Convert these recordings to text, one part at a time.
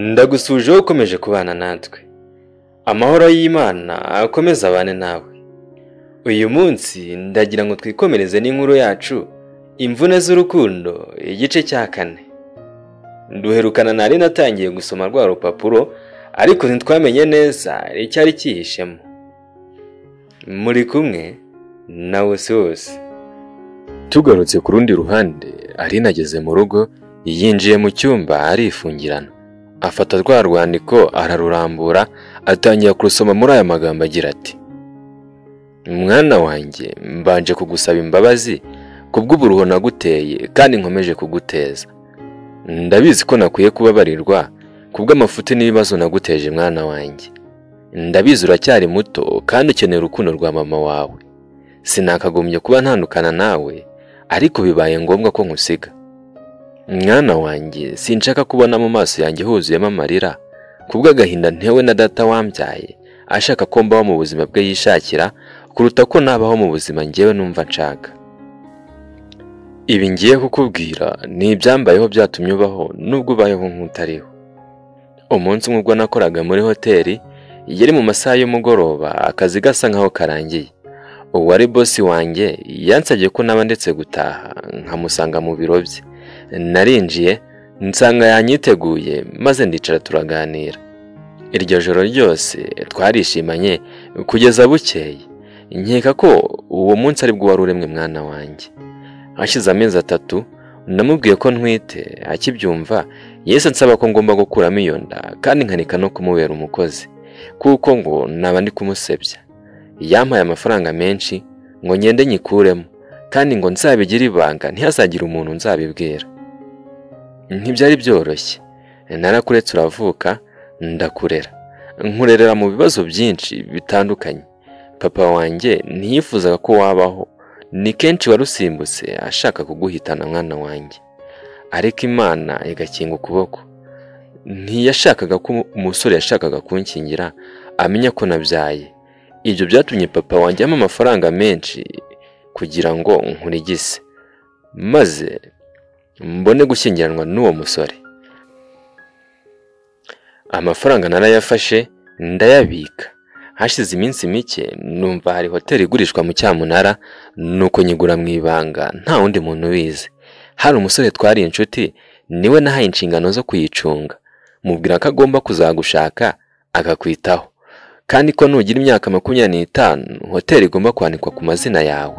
Ndagusuje ukomeje kubana natwe. Amahoro y'Imana akomeza abane nawe. Uyu munsi ndagira ngo twikomereze n'inkuru yacu Imvune z'urukundo igice cya 4. Duherukana nari natangiye gusoma rwa rupapuro ariko ntitwamenye neza icyari cyihishemo. Muri kumwe nawe wose. Tugarutse ku rundi ruhande, ari nageze mu rugo, yinjiye mu cyumba arifungirana. Afata rwa rwandiko ararurambura, atangira kurusoma muri aya magambo agira ati: Mwana wanjye, mbanje kugusaba imbabazi kubw'uburuho naguteye kandi nkomeje kuguteza. Ndabizi ko nakwiye kubabarirwa kubw'amafuti n'ibibazo naguteje mwana wanjye. Ndabizi uracyari muto kandi ukeneye urukundo rwa mama wawe. Sinakagombye kuba ntandukana nawe, ariko bibaye ngombwa ko nkusiga. Mwana wanjye, sinshaka kubona mu maso yanjye huzuyemo amarira kubw'agahinda ntewe na data wambyaye, ashaka ko mbaho mu buzima bwe yishakira kuruta ko nabaho mu buzima njyewe numva nshaka. Ibi ngiye kukubwira ni ibyambayeho byatumye ubaho nubwo ubayeho nk'utariho. Umunsi umwe ubwo nakoraga muri hoteli, yari mu masaha y'umugoroba, akazi gasa nkaho karangiye. Uwari bosi wanjye yansabye ko naba ndetse gutaha nkamusanga mu biro bye. Narinjiye nsanga yanyiteguye maze ndicara turaganira. Iryo joro ryose twarishimanye kugeza bukeye. Nkeka ko uwo munsi ari bwo wari uremwe mwana wanjye. Hashize amezi 3 namubwiye ko ntwite, akibyumva yese nsaba ko ngomba gukuramo iyo nda kandi nkanika no kumubera umukozi kuko ngo naba ndi kumusebya. Yampaye amafaranga menshi ngo ngende nyikuremo kandi ngo nzabigira ibanga ntihazagira umuntu nzabibwira. Ntibyari byoroshye. Narakuretse uravuka, ndakurera. Nkurerera mu bibazo byinshi bitandukanye. Papa wanjye ntiyifuzaga ko wabaho. Ni kenshi warusimbutse ashaka kuguhitana mwana wanjye. Ariko Imana igakinga ukuboko. Ntiyashakaga ko umusore yashakaga kunkingira amenya ko nabyaye. Ibyo byatumye papa wanjye ampa amafaranga menshi kugira ngo nkurigise, maze mbone gushyingiranwa n'uwo musore. Amafaranga narayafashe ndayabika. Hashize iminsi mike numva hari hoteli igurishwa mu Cyamunara, nuko nyigura mu ibanga nta wundi muntu ubizi. Hari umusore twari inshuti, niwe nahaye inshingano zo kuyicunga. Mubwira ko agomba kuzagushaka akakwitaho, kandi ko nugira imyaka 25 hoteli igomba kwandikwa ku mazina yawe.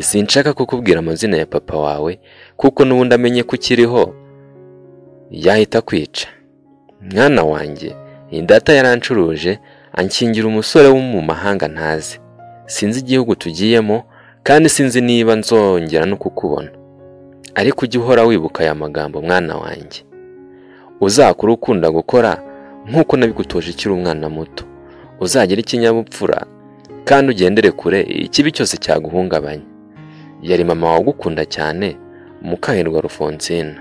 Sinshaka kukubwira amazina ya papa wawe kuko nubundi amenye ko ukiriho yahita kwica. Mwana wanjye, indata yarancuruje ankingira umusore wo mu mahanga ntazi. Sinzi igihugu tugiyemo kandi sinzi niba nzongera no kukubona. Ariko ujye uhora wibuka aya magambo mwana wanjye. Uzakura ukunda gukora nkuko nabigutoje ikiri umwana muto. Uzagira ikinyabupfura kandi ugendere kure ikibi cyose cyaguhungabanya. Yari mama wagukunda cyane, Mukahirwa Alphonsine.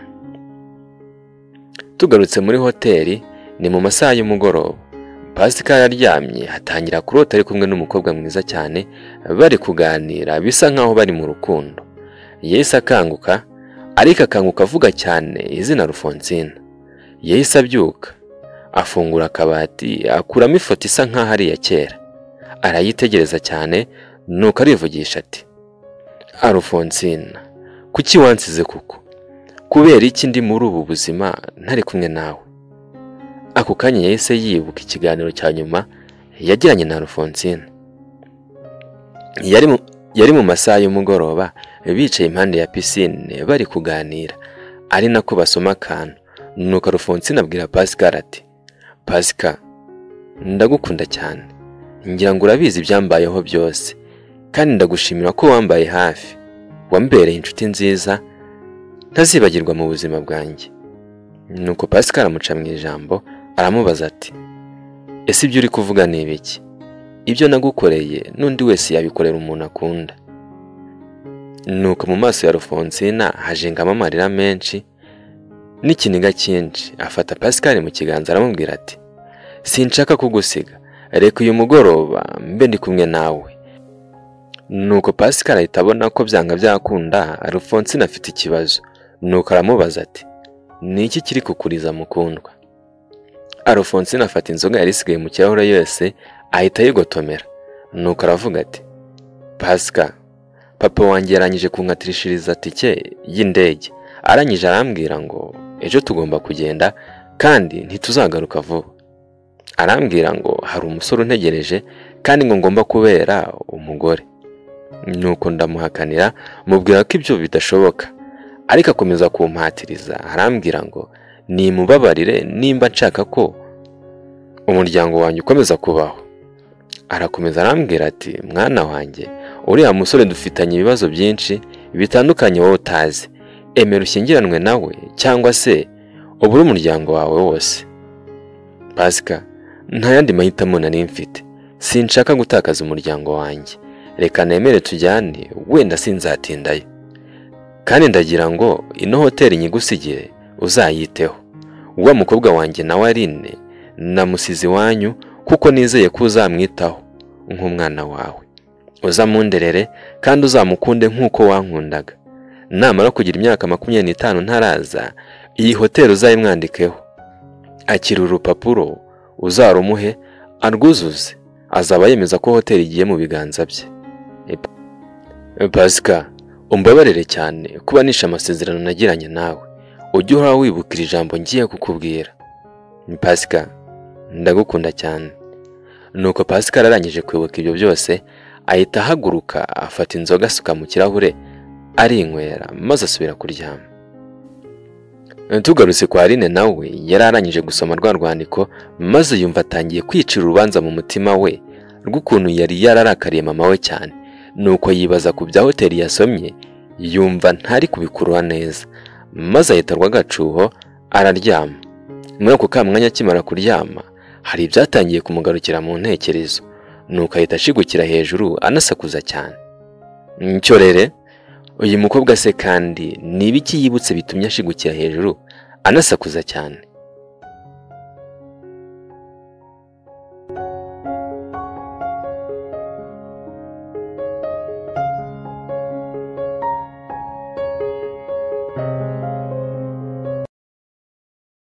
Tugarutse muri hoteli ni mu masaha y'umugoroba. Pasika yaryamye hatangira kurota ari kumwe n'umukobwa mwiza cyane, bari kuganira bisa nkaho bari mu rukundo. Yahise akanguka, ariko akanguka avuga cyane izina Alphonsine. Yahise abyuka, afungura akabati, akuramo ifoto isa nkaho ari iya kera. Arayitegereza cyane, nuko arivugisha ati: Alphonsine, kuki wansize kuko? Kubera iki ndi muri ubu buzima ntari kumwe nawe? Ako kanya yahise yibuka ikiganiro cya nyuma yagiranye na Alphonsine. Yari mu masaha y'umugoroba, bicaye impande ya pisine bari kuganira, ari nako basoma akantu. Nuko Alphonsine abwira Pascal ati: Pascal, ndagukunda cyane. Ngira ngo urabizi byambayeho byose, kandi ndagushimira ko wambaye hafi. Wambereye inshuti nziza ntazibagirwa mu buzima bwanjye. Nuko Pascal amuca mu ijambo, aramubaza ati: Ese ibyo uri kuvuga ni ibiki? Ibyo nagukoreye n'undi wese yabikorera umuntu akunda. Nuko mu maso ya Alphonsine hajengamo amarira menshi n'ikiniga cyinshi. Afata Pascal mu kiganza aramubwira ati: Sinshaka kugusiga, reka uyu mugoroba mbe ndi kumwe nawe. Nuko Pascal ahita abona ko byanga byakunda Alphonsine afite ikibazo. Nuko aramubaza ati: Ni iki kiri kukuriza mukundwa? Alphonsine afata inzoga yari isigaye mu kirahure yose ahita yigotomera, nuko aravuga ati Pasika, papa wanjye yarangije kunkatirishiriza tike y'indege, arangije arambwira ngo ejo tugomba kugenda kandi ntituzagaruka vuba. Arambwira ngo hari umusore untegereje kandi ngo ngomba kubera umugore. Nuko ndamuhakanira mubwira ko ibyo bidashoboka, ariko akomeza kumpatiriza, arambwira ngo nimubabarire nimba nshaka ko umuryango wanjye ukomeza kubaho. Arakomeza arambwira ati mwana wanjye, uriya musore dufitanye ibibazo byinshi bitandukanye wowe utazi, emera ushyingiranwe nawe cyangwa se ubure umuryango wawe wose. Pasika, nta yandi mahitamo nari mfite, sinshaka gutakaza umuryango wanjye, reka nemere tujyane, wenda sinzatindayo, kandi ndagira ngo ino hoteli nyigusigire uzayiteho. Wa mukobwa wanjye nawe Aline namusize iwanyu kuko nizeye ko uzamwitaho nk'umwana wawe, uzamunderere kandi uzamukunde nk'uko wankundaga. Namara kugira imyaka 25 ntaraza, iyi hoteli uzayimwandikeho, akira urupapuro uzarumuhe arwuzuze, azaba yemeza ko hoteli igiye mu biganza bye. Pasika, umbabarire cyane kuba nishe amasezerano nagiranye nawe, ujye uhora wibukira ijambo ngiye kukubwira. Pasika, ndagukunda cyane. Nuko Pasika ararangije kwibuka ibyo byose, ahita ahaguruka afata inzoga asuka mu kirahure arinywera maze asubira kuryama. Tugarutse kwa Aline nawe yari arangije gusoma rwa rwandiko maze yumva atangiye kwicira urubanza mu mutima we rw'ukuntu yari yararakariye mama we cyane. Nuko yibaza ku bya hoteli yasomye, yumva ntari kubikurura neza, maze ahita rw'agacuho araryama. Muri ako kamwanya akimara kuryama, hari ibyatangiye kumugarukira mu ntekerezo, nuko ahita ashigukira hejuru anasakuza cyane. Ncyorere, uyu mukobwa se kandi ni ibiki yibutse bitumye ashigukira hejuru anasakuza cyane?